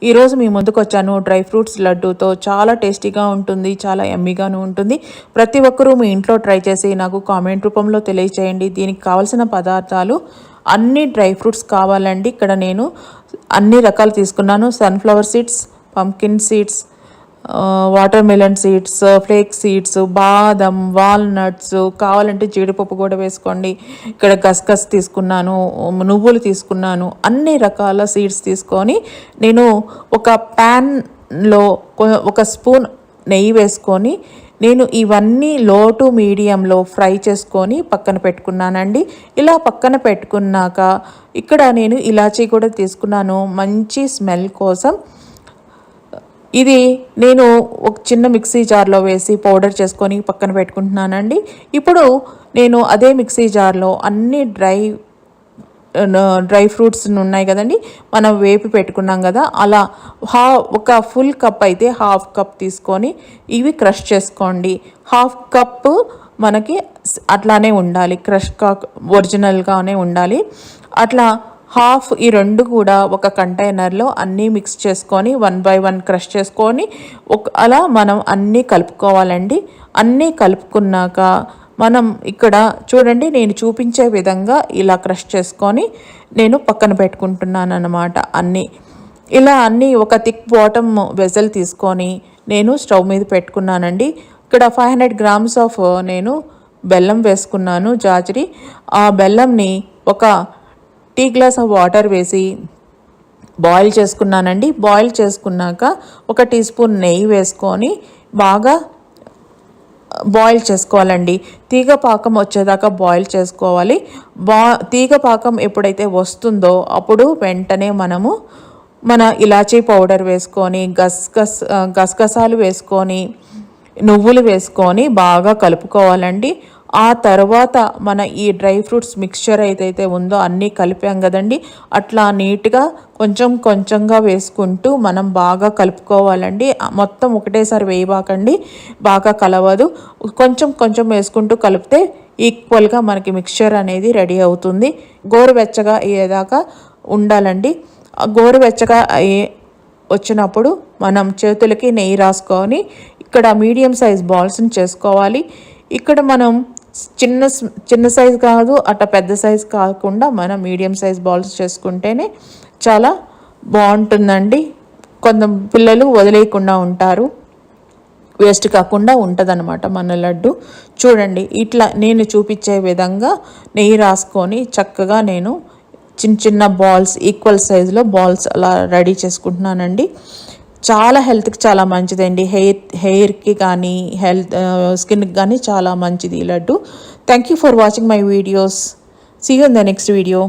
ఈరోజు మీ ముందుకు వచ్చాను డ్రై ఫ్రూట్స్ లడ్డూతో. చాలా టేస్టీగా ఉంటుంది, చాలా యమ్మీగాను ఉంటుంది. ప్రతి ఒక్కరూ మీ ఇంట్లో ట్రై చేసి నాకు కామెంట్ రూపంలో తెలియచేయండి. దీనికి కావాల్సిన పదార్థాలు అన్ని డ్రై ఫ్రూట్స్ కావాలండి. ఇక్కడ నేను అన్ని రకాలు తీసుకున్నాను. Sunflower seeds, pumpkin seeds, water melon seeds, flake seeds, బాదం, వాల్నట్స్, కావాలంటే జీడిపప్పు కూడా వేసుకోండి. ఇక్కడ గసగస్ తీసుకున్నాను, నువ్వులు తీసుకున్నాను. అన్ని రకాల సీడ్స్ తీసుకొని నేను ఒక ప్యాన్లో ఒక స్పూన్ నెయ్యి వేసుకొని నేను ఇవన్నీ లో టు మీడియంలో ఫ్రై చేసుకొని పక్కన పెట్టుకున్నానండి. ఇలా పక్కన పెట్టుకున్నాక ఇక్కడ నేను ఇలాచీ కూడా తీసుకున్నాను మంచి స్మెల్ కోసం. ఇది నేను ఒక చిన్న మిక్సీ జార్లో వేసి పౌడర్ చేసుకొని పక్కన పెట్టుకుంటున్నానండి. ఇప్పుడు నేను అదే మిక్సీ జార్లో అన్ని డ్రై ఫ్రూట్స్ ఉన్నాయి కదండి, మనం వేపి పెట్టుకున్నాం కదా, అలా ఒక ఫుల్ కప్ అయితే హాఫ్ కప్ తీసుకొని ఇవి క్రష్ చేసుకోండి. హాఫ్ కప్ మనకి అట్లానే ఉండాలి, ఒరిజినల్గానే ఉండాలి. అట్లా హాఫ్ ఈ రెండు కూడా ఒక కంటైనర్లో అన్నీ మిక్స్ చేసుకొని 1 by 1 క్రష్ చేసుకొని అలా మనం అన్నీ కలుపుకోవాలండి. అన్నీ కలుపుకున్నాక మనం ఇక్కడ చూడండి, నేను చూపించే విధంగా ఇలా క్రష్ చేసుకొని నేను పక్కన పెట్టుకుంటున్నాను అన్నమాట. ఇలా అన్నీ ఒక థిక్ బాటమ్ వెజల్ తీసుకొని నేను స్టవ్ మీద పెట్టుకున్నానండి. ఇక్కడ 500 grams ఆఫ్ నేను బెల్లం వేసుకున్నాను, జాజరి. ఆ బెల్లంని ఒక టీ గ్లాస్ ఆఫ్ వాటర్ వేసి బాయిల్ చేసుకున్నానండి. బాయిల్ చేసుకున్నాక 1 టీ స్పూన్ నెయ్యి వేసుకొని బాగా బాయిల్ చేసుకోవాలండి. తీగ పాకం వచ్చేదాకా బాయిల్ చేసుకోవాలి. తీగ పాకం ఎప్పుడైతే వస్తుందో అప్పుడు వెంటనే మన ఇలాచీ పౌడర్ వేసుకొని గసగసాలు వేసుకొని నువ్వులు వేసుకొని బాగా కలుపుకోవాలండి. ఆ తర్వాత మన ఈ డ్రై ఫ్రూట్స్ మిక్స్చర్ ఏదైతే ఉందో అన్నీ కలిపాం కదండి, అట్లా నీట్గా కొంచెం కొంచెంగా వేసుకుంటూ మనం బాగా కలుపుకోవాలండి. మొత్తం ఒకటేసారి వేయబాకండి, బాగా కలవదు. కొంచెం కొంచెం వేసుకుంటూ కలిపితే ఈక్వల్గా మనకి మిక్స్చర్ అనేది రెడీ అవుతుంది. గోరువెచ్చగా అయ్యేదాకా ఉండాలండి. గోరువెచ్చగా వచ్చినప్పుడు మనం చేతులకి నెయ్యి రాసుకొని ఇక్కడ మీడియం సైజ్ బాల్స్ని చేసుకోవాలి. ఇక్కడ మనం చిన్న సైజ్ కాదు, అట్లా పెద్ద సైజ్ కాకుండా మనం మీడియం సైజ్ బాల్స్ చేసుకుంటేనే చాలా బాగుంటుందండి. కొంత పిల్లలు వదిలేయకుండా ఉంటారు, వేస్ట్ కాకుండా ఉంటుందన్నమాట మన లడ్డు. చూడండి, ఇట్లా నేను చూపించే విధంగా నెయ్యి రాసుకొని చక్కగా నేను చిన్న బాల్స్, ఈక్వల్ సైజులో బాల్స్ అలా రెడీ చేసుకుంటున్నానండి. చాలా హెల్త్కి చాలా మంచిదండి. హెయిర్కి కానీ స్కిన్కి కానీ చాలా మంచిది ఈ laddu. Thank you for watching my videos. See you in the next video.